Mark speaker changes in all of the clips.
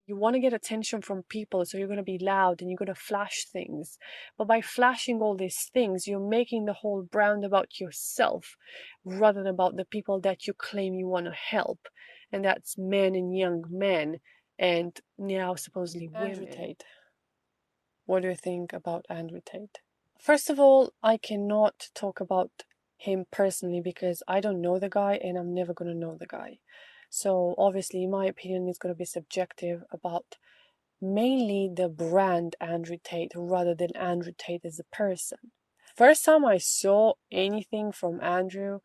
Speaker 1: You want to get attention from people, so you're going to be loud and you're going to flash things. But by flashing all these things, you're making the whole brand about yourself rather than about the people that you claim you want to help. And that's men and young men, and now supposedly
Speaker 2: Andrew
Speaker 1: women.
Speaker 2: Tate.
Speaker 1: What do you think about Andrew Tate? First of all, I cannot talk about him personally because I don't know the guy and I'm never going to know the guy. So obviously, my opinion is going to be subjective about mainly the brand Andrew Tate rather than Andrew Tate as a person. First time I saw anything from Andrew,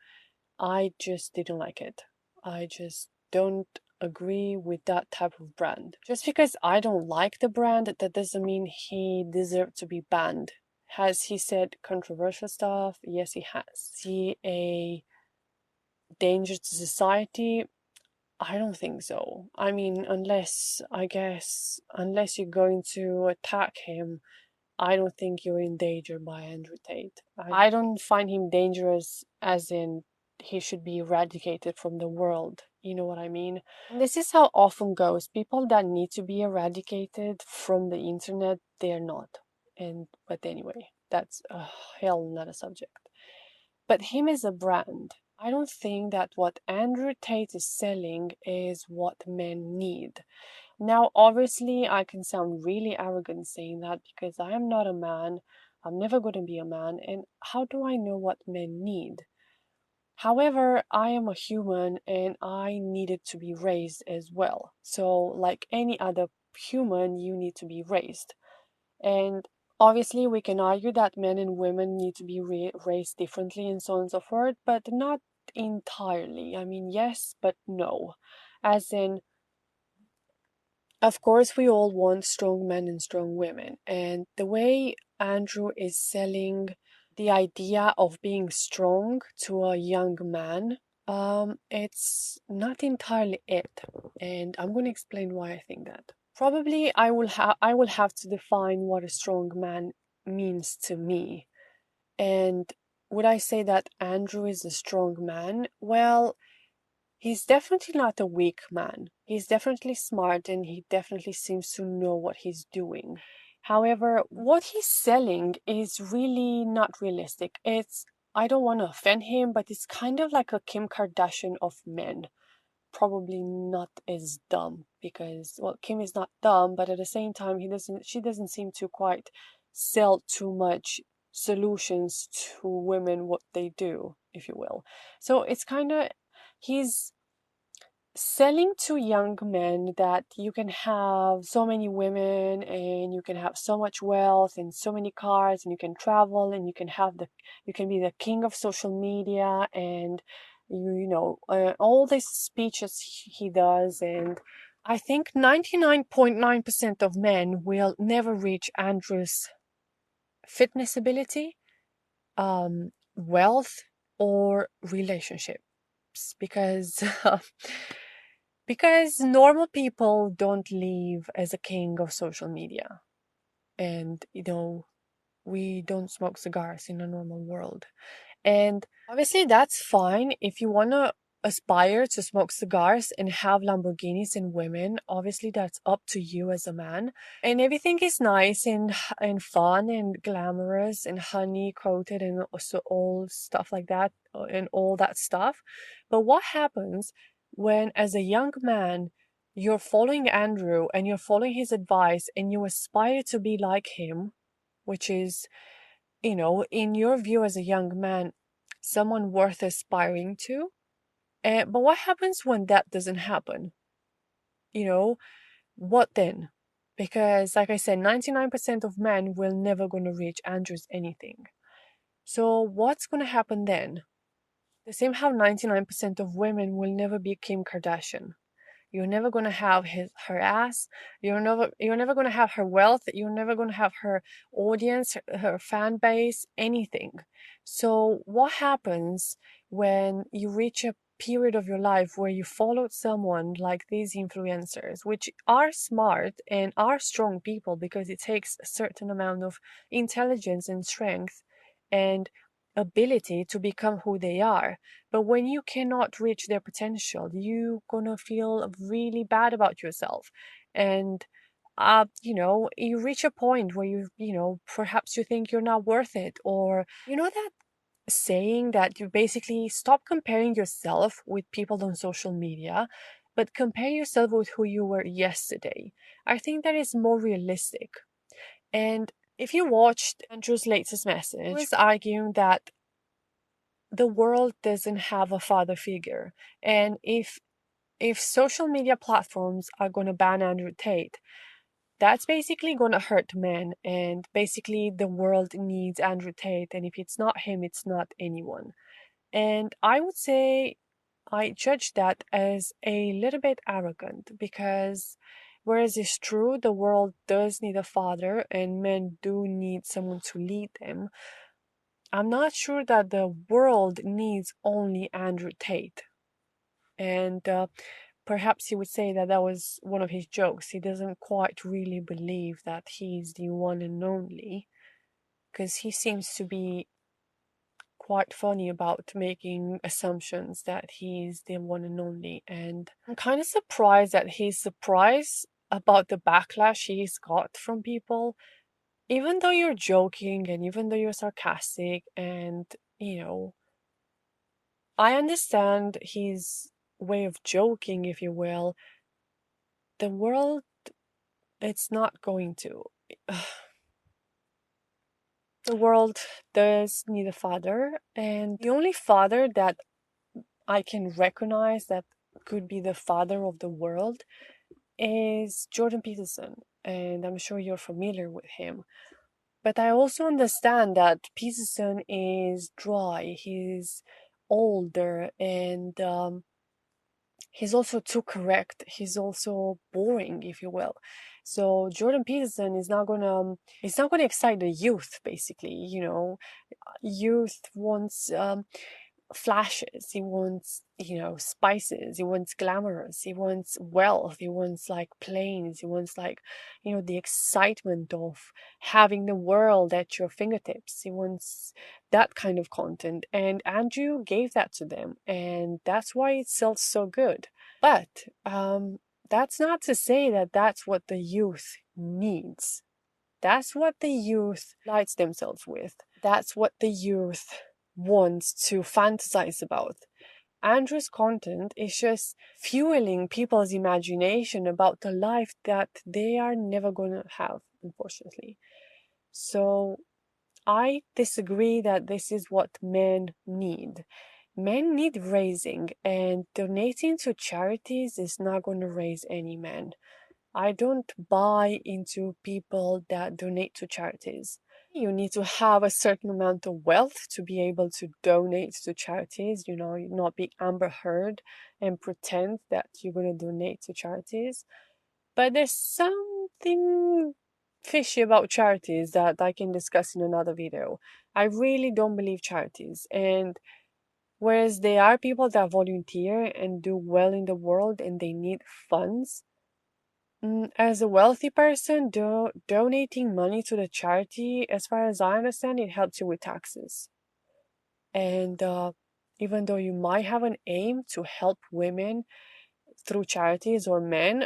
Speaker 1: I just didn't like it. I just don't agree with that type of brand. Just because I don't like the brand, that doesn't mean he deserves to be banned. Has he said controversial stuff? Yes, he has. Is he a danger to society? I don't think so. I mean, unless you're going to attack him, I don't think you're in danger by Andrew Tate. I don't find him dangerous as in he should be eradicated from the world. You know what I mean? And this is how often goes. People that need to be eradicated from the internet, they're not. But anyway, that's a hell not a subject. But him as a brand, I don't think that what Andrew Tate is selling is what men need. Now, obviously, I can sound really arrogant saying that because I am not a man. I'm never going to be a man. And how do I know what men need? However, I am a human and I needed to be raised as well. So, like any other human, you need to be raised. And obviously, we can argue that men and women need to be raised differently and so on and so forth, but not entirely. I mean, yes, but no. As in, of course, we all want strong men and strong women. And the way Andrew is selling the idea of being strong to a young man, it's not entirely it. And I'm going to explain why I think that. Probably I will have to define what a strong man means to me. And would I say that Andrew is a strong man? Well, he's definitely not a weak man. He's definitely smart and he definitely seems to know what he's doing. However, what he's selling is really not realistic. I don't want to offend him, but it's kind of like a Kim Kardashian of men. Probably not as dumb because, well, Kim is not dumb, but at the same time, she doesn't seem to quite sell too much solutions to women what they do, if you will. So it's kind of, he's selling to young men that you can have so many women and you can have so much wealth and so many cars and you can travel and you can be the king of social media and all these speeches he does. And I think 99.9% of men will never reach Andrew's fitness ability, wealth, or relationships because because normal people don't live as a king of social media. And, we don't smoke cigars in a normal world. And obviously, that's fine if you want to aspire to smoke cigars and have Lamborghinis and women. Obviously, that's up to you as a man. And everything is nice and fun and glamorous and honey coated and also all stuff like that and all that stuff. But what happens when, as a young man, you're following Andrew and you're following his advice and you aspire to be like him, which is, in your view as a young man, someone worth aspiring to. But what happens when that doesn't happen? You know, what then? Because, like I said, 99% of men will never going to reach Andrew's anything. So, what's going to happen then? The same how 99% of women will never be Kim Kardashian. You're never going to have her ass. You're never going to have her wealth. You're never going to have her audience, her fan base, anything. So what happens when you reach a period of your life where you followed someone like these influencers, which are smart and are strong people because it takes a certain amount of intelligence and strength and ability to become who they are. But when you cannot reach their potential, you're gonna feel really bad about yourself. And you reach a point where perhaps you think you're not worth it, or that saying that you basically stop comparing yourself with people on social media, but compare yourself with who you were yesterday. I think that is more realistic. And if you watched Andrew's latest message, he was arguing that the world doesn't have a father figure. And if social media platforms are going to ban Andrew Tate, that's basically going to hurt men. And basically, the world needs Andrew Tate. And if it's not him, it's not anyone. And I would say I judge that as a little bit arrogant, because whereas it's true, the world does need a father and men do need someone to lead them, I'm not sure that the world needs only Andrew Tate. And perhaps he would say that that was one of his jokes. He doesn't quite really believe that he's the one and only, because he seems to be quite funny about making assumptions that he's the one and only. And I'm kind of surprised that he's surprised about the backlash he's got from people. Even though you're joking and even though you're sarcastic, and, you know, I understand his way of joking, if you will, the world, it's not going to. The world does need a father, and the only father that I can recognize that could be the father of the world is Jordan Peterson, and I'm sure you're familiar with him. But I also understand that Peterson is dry, he's older, and he's also too correct. He's also boring, if you will. So Jordan Peterson is not gonna excite the youth. Basically, youth wants flashes. He wants, spices. He wants glamorous. He wants wealth. He wants like planes. He wants like, the excitement of having the world at your fingertips. He wants that kind of content. And Andrew gave that to them. And that's why it sells so good. But that's not to say that that's what the youth needs. That's what the youth lights themselves with. That's what the youth wants to fantasize about. Andrew's content is just fueling people's imagination about the life that they are never going to have, unfortunately. So I disagree that this is what men need. Men need raising, and donating to charities is not going to raise any men. I don't buy into people that donate to charities. You need to have a certain amount of wealth to be able to donate to charities, not be Amber Heard and pretend that you're going to donate to charities. But there's something fishy about charities that I can discuss in another video. I really don't believe charities. And whereas there are people that volunteer and do well in the world and they need funds, as a wealthy person, donating money to the charity, as far as I understand, it helps you with taxes. And even though you might have an aim to help women through charities or men,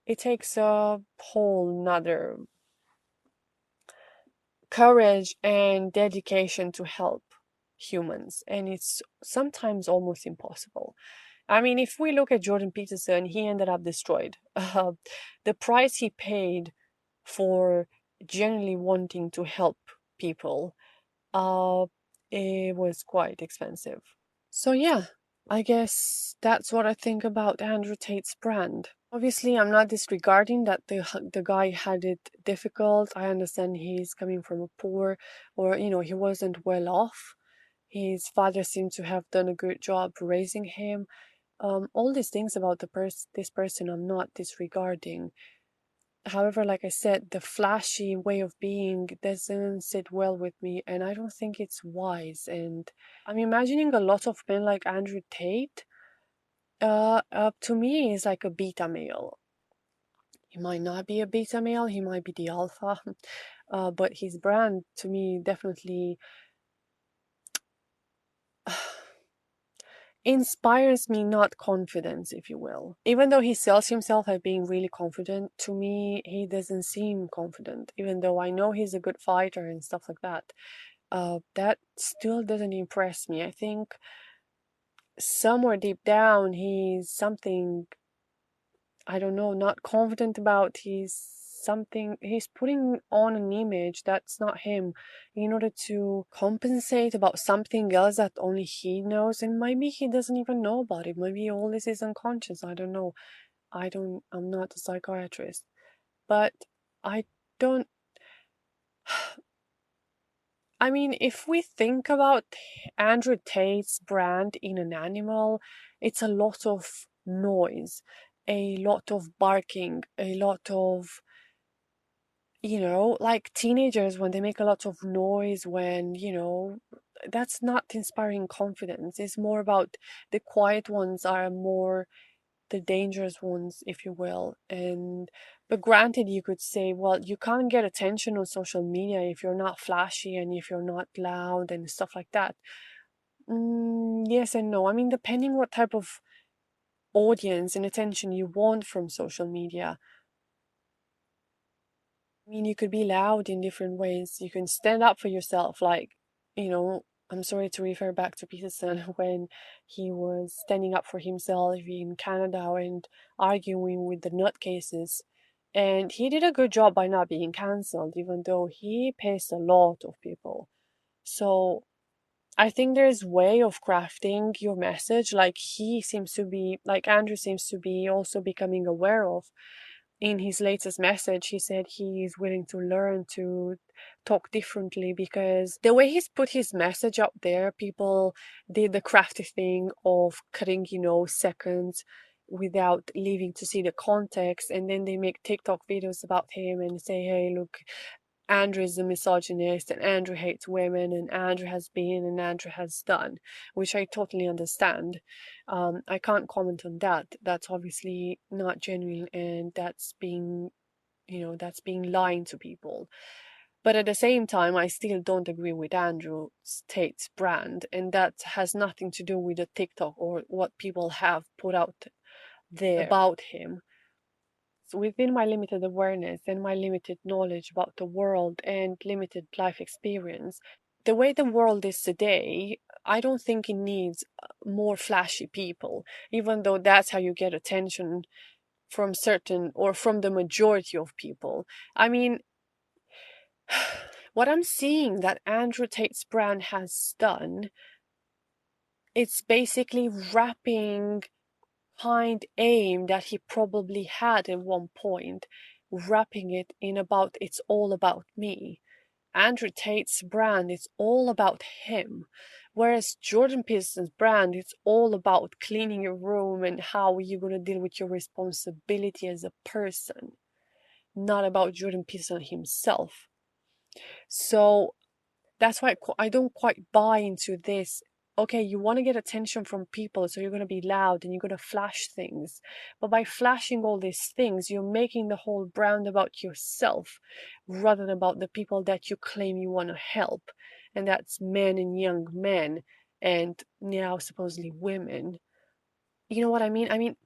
Speaker 1: it takes a whole nother courage and dedication to help humans, and it's sometimes almost impossible. I mean, if we look at Jordan Peterson, he ended up destroyed. The price he paid for genuinely wanting to help people, uh, it was quite expensive. So yeah, I guess that's what I think about Andrew Tate's brand. Obviously, I'm not disregarding that the guy had it difficult. I understand he's coming from a poor, or he wasn't well off. His father seemed to have done a good job raising him. All these things about this person I'm not disregarding. However, like I said, the flashy way of being doesn't sit well with me, and I don't think it's wise. And I'm imagining a lot of men like Andrew Tate. To me, is like a beta male. He might not be a beta male. He might be the alpha. But his brand, to me, definitely inspires me, not confidence, if you will. Even though he sells himself as being really confident, to me, he doesn't seem confident, even though I know he's a good fighter and stuff like that. That still doesn't impress me. I think somewhere deep down, he's something, I don't know, not confident about. He's putting on an image that's not him in order to compensate about something else that only he knows, and maybe he doesn't even know about it. Maybe all this is unconscious. I don't know. I'm not a psychiatrist, but I don't I mean, if we think about Andrew Tate's brand in an animal, it's a lot of noise, a lot of barking, a lot of, like teenagers when they make a lot of noise, when, that's not inspiring confidence. It's more about the quiet ones are more the dangerous ones, if you will. And but granted, you could say, well, you can't get attention on social media if you're not flashy and if you're not loud and stuff like that. Yes and no. I mean, depending what type of audience and attention you want from social media. I mean, you could be loud in different ways. You can stand up for yourself, like, you know, I'm sorry to refer back to Peterson when he was standing up for himself in Canada and arguing with the nutcases. And he did a good job by not being cancelled, even though he pissed a lot of people. So I think there's way of crafting your message, like Andrew seems to be also becoming aware of. In his latest message, he said he is willing to learn to talk differently, because the way he's put his message out there, people did the crafty thing of cutting, seconds without leaving to see the context, and then they make TikTok videos about him and say, hey, look, Andrew is a misogynist and Andrew hates women and Andrew has been and Andrew has done, which I totally understand. I can't comment on that. That's obviously not genuine, and that's being lying to people. But at the same time, I still don't agree with Andrew Tate's brand, and that has nothing to do with the TikTok or what people have put out there about him. So within my limited awareness and my limited knowledge about the world and limited life experience, the way the world is today, I don't think it needs more flashy people, even though that's how you get attention from certain or from the majority of people. I mean, what I'm seeing that Andrew Tate's brand has done, it's basically wrapping kind aim that he probably had at one point, wrapping it in about it's all about me. Andrew Tate's brand is all about him, whereas Jordan Peterson's brand it's all about cleaning your room and how you're gonna deal with your responsibility as a person, not about Jordan Peterson himself. So that's why I don't quite buy into this. Okay, you want to get attention from people, so you're going to be loud and you're going to flash things. But by flashing all these things, you're making the whole brand about yourself rather than about the people that you claim you want to help. And that's men and young men, and now supposedly women. You know what I mean? I mean,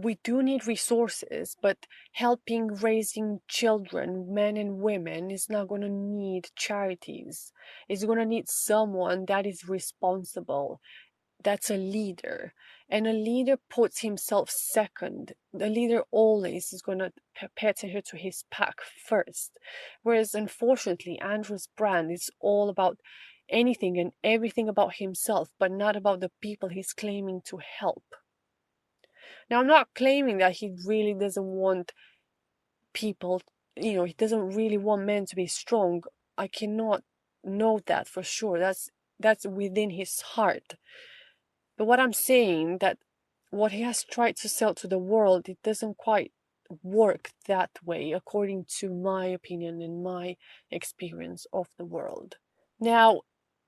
Speaker 1: we do need resources, but helping raising children, men and women, is not going to need charities. It's going to need someone that is responsible, that's a leader. And a leader puts himself second. The leader always is going to pay attention to his pack first. Whereas, unfortunately, Andrew's brand is all about anything and everything about himself, but not about the people he's claiming to help. Now, I'm not claiming that he really doesn't want people, he doesn't really want men to be strong. I cannot know that for sure. That's within his heart. But what I'm saying that what he has tried to sell to the world, it doesn't quite work that way, according to my opinion and my experience of the world. Now,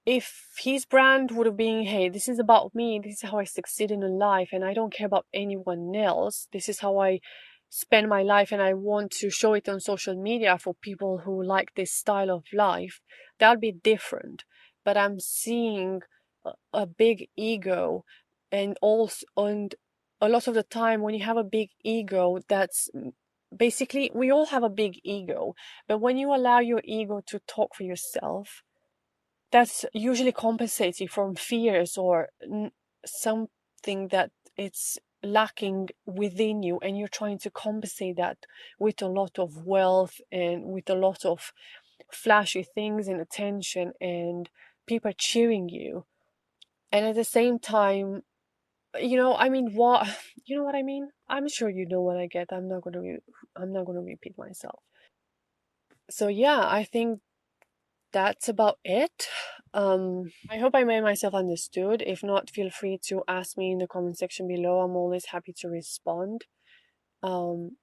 Speaker 1: if his brand would have been, hey, this is about me, this is how I succeed in life, and I don't care about anyone else, this is how I spend my life, and I want to show it on social media for people who like this style of life, that would be different. But I'm seeing a big ego and also, and a lot of the time when you have a big ego, that's basically, we all have a big ego, but when you allow your ego to talk for yourself, that's usually compensating from fears or something that it's lacking within you, and you're trying to compensate that with a lot of wealth and with a lot of flashy things and attention and people cheering you. And at the same time, I mean, what you know what I mean? I'm sure you know what I get. I'm not going to repeat myself. So yeah, I think that's about it. I hope I made myself understood. If not, feel free to ask me in the comment section below. I'm always happy to respond. Um,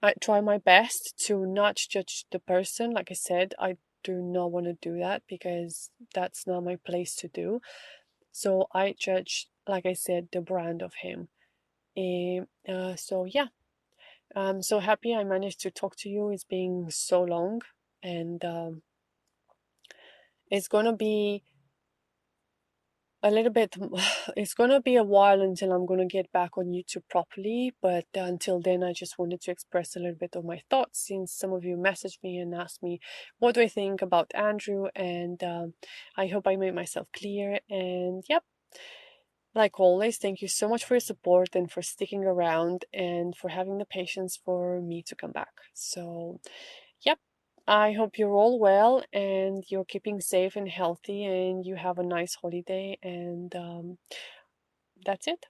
Speaker 1: I try my best to not judge the person. Like I said, I do not want to do that because that's not my place to do. So I judge, like I said, the brand of him. So yeah, I'm so happy I managed to talk to you. It's been so long, and it's gonna be a little bit. It's gonna be a while until I'm gonna get back on YouTube properly. But until then, I just wanted to express a little bit of my thoughts, since some of you messaged me and asked me what do I think about Andrew, and I hope I made myself clear. And yep. Like always, thank you so much for your support and for sticking around and for having the patience for me to come back. So, yep, I hope you're all well and you're keeping safe and healthy and you have a nice holiday. And that's it.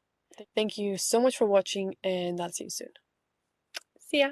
Speaker 1: Thank you so much for watching, and I'll see you soon. See ya.